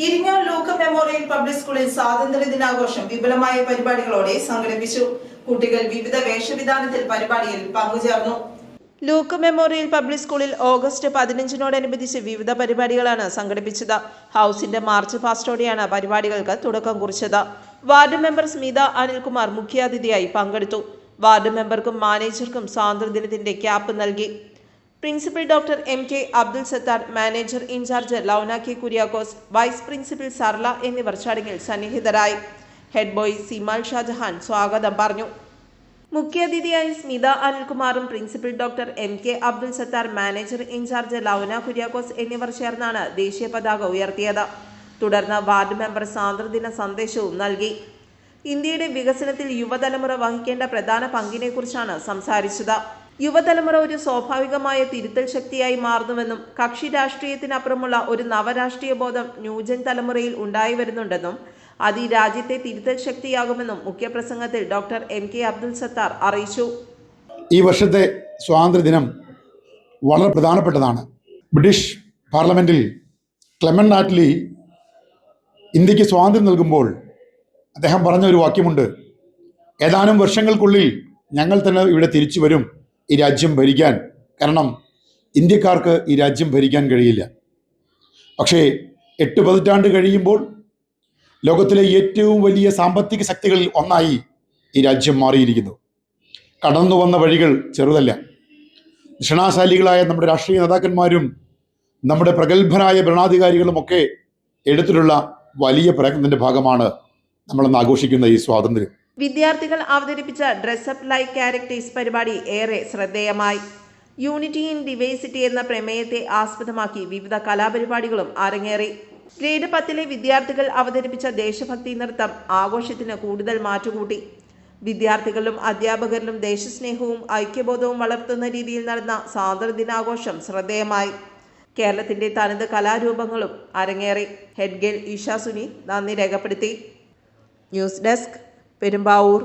ഇരിങ്ങാൽ Luke memorial public സ്കൂളിൽ സ്വാതന്ത്ര്യ ദിനാഘോഷം വിപുലമായ പരിപാടികളോടെ സംഘടിപ്പിച്ചു. കുട്ടികൾ വിവിധ വേഷവിധാനത്തിൽ പരിപാടിയിൽ പങ്കുചേർന്നു. ലൂക്ക് മെമ്മോറിയൽ പബ്ലിക് സ്കൂളിൽ ഓഗസ്റ്റ് 15-നോടനുബന്ധിച്ച് വിവിധ പരിപാടികളാണ് സംഘടിപ്പിച്ചത്. ഹൗസിന്റെ മാർച്ച് പാസ്റ്റോടെയാണ് പരിപാടികൾക്ക് തുടക്കം കുറിച്ചത്. വാർഡ് മെമ്പർ സ്മിത അനിൽകുമാർ മുഖ്യാതിഥിയായി പങ്കെടുത്തു. വാർഡ് മെമ്പർക്കും മാനേജർക്കും സ്വാതന്ത്ര്യദിനത്തിന്റെ ക്യാപ്പ് നൽകി. Principal doctor M.K. Abdul Sathar, manager in charge Launa K. Kuriakose, vice principal Sarla എന്നിവർ ചടങ്ങിൽ സന്നിഹിതരായി. ഹെഡ് ബോയ് സിമാൽ ഷാജഹാൻ സ്വാഗതം പറഞ്ഞു. മുഖ്യാതിഥിയായി സ്മിത അനിൽകുമാറും principal doctor M.K. Abdul Sathar, manager in charge Launa Kuriakose എന്നിവർ ചേർന്നാണ് ദേശീയ പതാക ഉയർത്തിയത്. തുടർന്ന് വാർഡ് മെമ്പർ സ്വാതന്ത്ര്യദിന സന്ദേശവും നൽകി. ഇന്ത്യയുടെ വികസനത്തിൽ യുവതലമുറ വഹിക്കേണ്ട പ്രധാന പങ്കിനെക്കുറിച്ചാണ് സംസാരിച്ചത്. യുവതലമുറ ഒരു സ്വാഭാവികമായ തിരുത്തൽ ശക്തിയായി മാറുന്നുവെന്നും കക്ഷി രാഷ്ട്രീയത്തിനപ്പുറമുള്ള ഒരു നവരാഷ്ട്രീയ ബോധം ന്യൂജൻ തലമുറയിൽ ഉണ്ടായി വരുന്നുണ്ടെന്നും അത് ഈ രാജ്യത്തെ തിരുത്തൽ ശക്തിയാകുമെന്നും മുഖ്യപ്രസംഗത്തിൽ ഡോക്ടർ M.K. അബ്ദുൽ സത്താർ അറിയിച്ചു. ഈ വർഷത്തെ സ്വാതന്ത്ര്യദിനം വളരെ പ്രധാനപ്പെട്ടതാണ്. ബ്രിട്ടീഷ് പാർലമെൻറ്റിൽ ക്ലെമന്റ് ആറ്റ്ലി ഇന്ത്യക്ക് സ്വാതന്ത്ര്യം നൽകുമ്പോൾ അദ്ദേഹം പറഞ്ഞ ഒരു വാക്യമുണ്ട്: ഏതാനും വർഷങ്ങൾക്കുള്ളിൽ ഞങ്ങൾ തന്നെ ഇവിടെ തിരിച്ചു വരും ഈ രാജ്യം ഭരിക്കാൻ. കാരണം ഇന്ത്യക്കാർക്ക് ഈ രാജ്യം ഭരിക്കാൻ കഴിയില്ല. പക്ഷേ 8 പതിറ്റാണ്ട് കഴിയുമ്പോൾ ലോകത്തിലെ ഏറ്റവും വലിയ സാമ്പത്തിക ശക്തികളിൽ ഒന്നായി ഈ രാജ്യം മാറിയിരിക്കുന്നു. കടന്നു വന്ന വഴികൾ ചെറുതല്ല. ഭരണാശാലികളായ നമ്മുടെ രാഷ്ട്രീയ നേതാക്കന്മാരും നമ്മുടെ പ്രഗത്ഭരായ ഭരണാധികാരികളുമൊക്കെ എടുത്തിട്ടുള്ള വലിയ പ്രയത്നത്തിൻ്റെ ഭാഗമാണ് നമ്മളിന്ന് ആഘോഷിക്കുന്ന ഈ സ്വാതന്ത്ര്യം. വിദ്യാർത്ഥികൾ അവതരിപ്പിച്ച ഡ്രസ്സപ്പ് ലൈക്ക് ക്യാരക്ടേഴ്സ് പരിപാടി ഏറെ ശ്രദ്ധേയമായി. യൂണിറ്റി ഇൻ ഡിവേഴ്സിറ്റി എന്ന പ്രമേയത്തെ ആസ്പദമാക്കി വിവിധ കലാപരിപാടികളും അരങ്ങേറി. ഗ്രേഡ് 10-ലെ വിദ്യാർത്ഥികൾ അവതരിപ്പിച്ച ദേശഭക്തി നൃത്തം ആഘോഷത്തിന് കൂടുതൽ മാറ്റുകൂട്ടി. വിദ്യാർത്ഥികളിലും അധ്യാപകരിലും ദേശസ്നേഹവും ഐക്യബോധവും വളർത്തുന്ന രീതിയിൽ നടന്ന സ്വാതന്ത്ര്യദിനാഘോഷം ശ്രദ്ധേയമായി. കേരളത്തിന്റെ തനത് കലാരൂപങ്ങളും അരങ്ങേറി. ഹെഡ് ഗേൾ ഈഷ സുനി നന്ദി രേഖപ്പെടുത്തി. News desk, Perumbavoor.